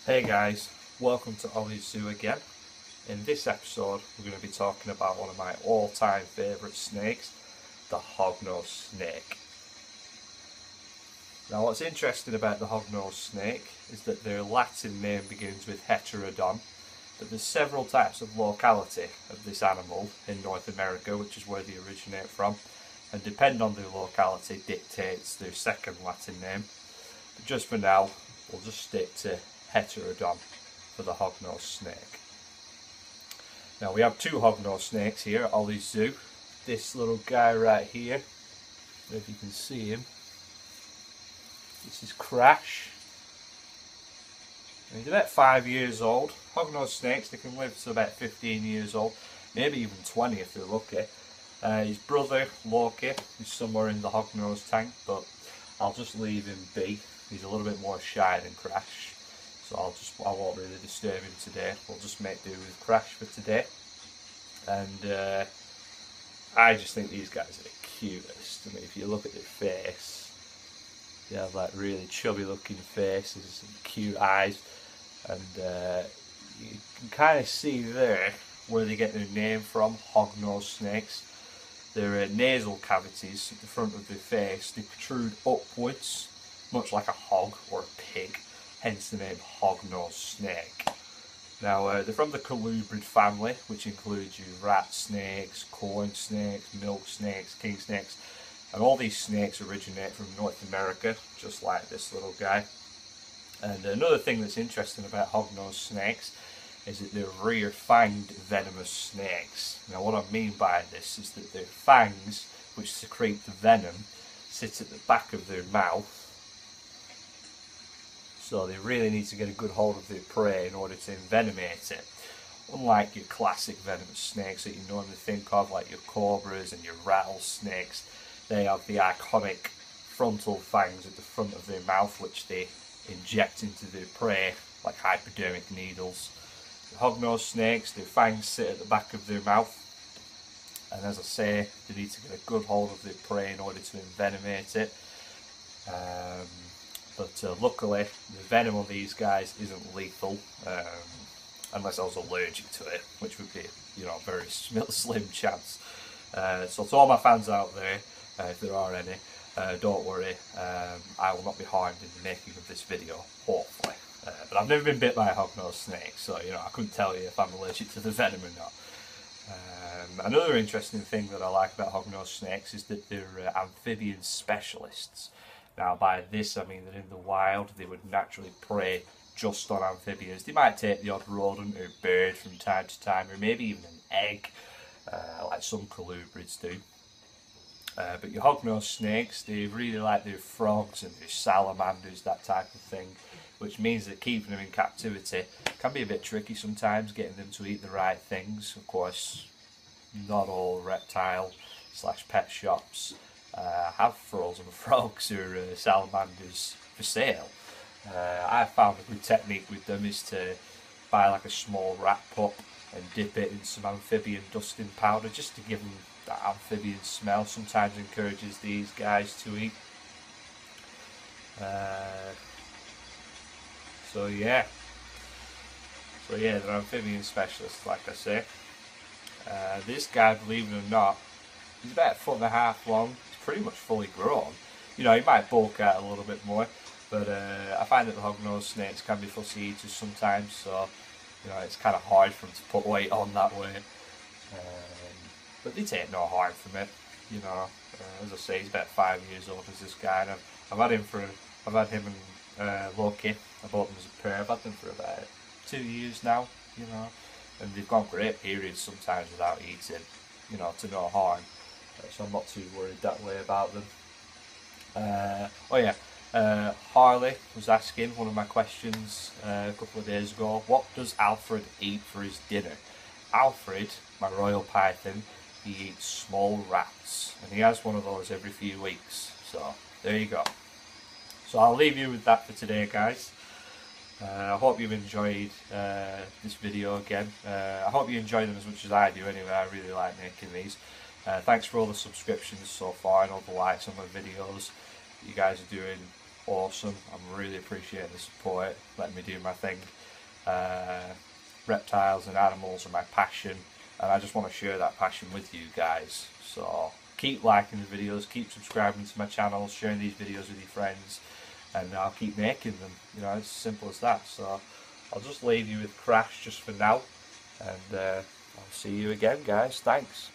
Hey guys, welcome to Ollie's Zoo again. In this episode we're going to be talking about one of my all-time favourite snakes, the hognose snake. Now what's interesting about the hognose snake is that their Latin name begins with heterodon, but there's several types of locality of this animal in North America, which is where they originate from, and depending on their locality dictates their second Latin name. But just for now, we'll just stick to heterodon for the hognose snake. Now we have two hognose snakes here at Ollie's Zoo. This little guy right here, if you can see him, this is Crash. And he's about 5 years old. Hognose snakes, they can live to about 15 years old, maybe even 20 if they're lucky. His brother Loki is somewhere in the hognose tank, but I'll just leave him be. He's a little bit more shy than Crash. So I won't really disturb him today. We'll just make do with Crash for today. And I just think these guys are the cutest. I mean, if you look at their face, they have like really chubby looking faces and cute eyes. And you can kind of see there where they get their name from, hognose snakes. Their nasal cavities at the front of their face, they protrude upwards, much like a hog or a pig. Hence the name hognose snake. Now they're from the colubrid family, which includes your rat snakes, corn snakes, milk snakes, king snakes, and all these snakes originate from North America, just like this little guy. And another thing that's interesting about hognose snakes is that they're rear-fanged venomous snakes. Now what I mean by this is that their fangs, which secrete the venom, sit at the back of their mouth. So they really need to get a good hold of their prey in order to envenomate it. Unlike your classic venomous snakes that you normally think of, like your cobras and your rattlesnakes, they have the iconic frontal fangs at the front of their mouth, which they inject into their prey like hypodermic needles. The hognose snakes, their fangs sit at the back of their mouth, and as I say, they need to get a good hold of their prey in order to envenomate it. But luckily, the venom on these guys isn't lethal, unless I was allergic to it, which would be, you know, a very slim chance. So to all my fans out there, if there are any, don't worry, I will not be harmed in the making of this video, hopefully. But I've never been bit by a hognose snake, so you know I couldn't tell you if I'm allergic to the venom or not. Another interesting thing that I like about hognose snakes is that they're amphibian specialists. Now by this I mean that in the wild they would naturally prey just on amphibians. They might take the odd rodent or bird from time to time, or maybe even an egg, like some colubrids do. But your hognose snakes, they really like their frogs and their salamanders, that type of thing, which means that keeping them in captivity can be a bit tricky sometimes, getting them to eat the right things. Of course, not all reptile / pet shops have frozen frogs or salamanders for sale. I found a good technique with them is to buy like a small rat pup and dip it in some amphibian dusting powder just to give them that amphibian smell. Sometimes encourages these guys to eat. So yeah, they're amphibian specialists, like I say. This guy, believe it or not, he's about 1.5 foot long. He's pretty much fully grown. You know, he might bulk out a little bit more, but I find that the hognose snakes can be fussy eaters sometimes, so you know it's kind of hard for them to put weight on that way. But they take no harm from it. You know, as I say, he's about 5 years old as this guy, and I've had him and Loki. I bought them as a pair. I've had them for about 2 years now, you know, and they've gone great periods sometimes without eating, you know, to no harm. So I'm not too worried that way about them. Oh yeah, Harley was asking one of my questions a couple of days ago, what does Alfred eat for his dinner? Alfred, my royal python, he eats small rats, and he has one of those every few weeks. So there you go. So I'll leave you with that for today, guys. I hope you've enjoyed this video again. I hope you enjoy them as much as I do anyway. I really like making these. Thanks for all the subscriptions so far and all the likes on my videos. You guys are doing awesome. I'm really appreciating the support, letting me do my thing. Reptiles and animals are my passion, and I just want to share that passion with you guys. So keep liking the videos, keep subscribing to my channel, sharing these videos with your friends, and I'll keep making them. You know, it's as simple as that. So I'll just leave you with Crash just for now, and I'll see you again, guys. Thanks.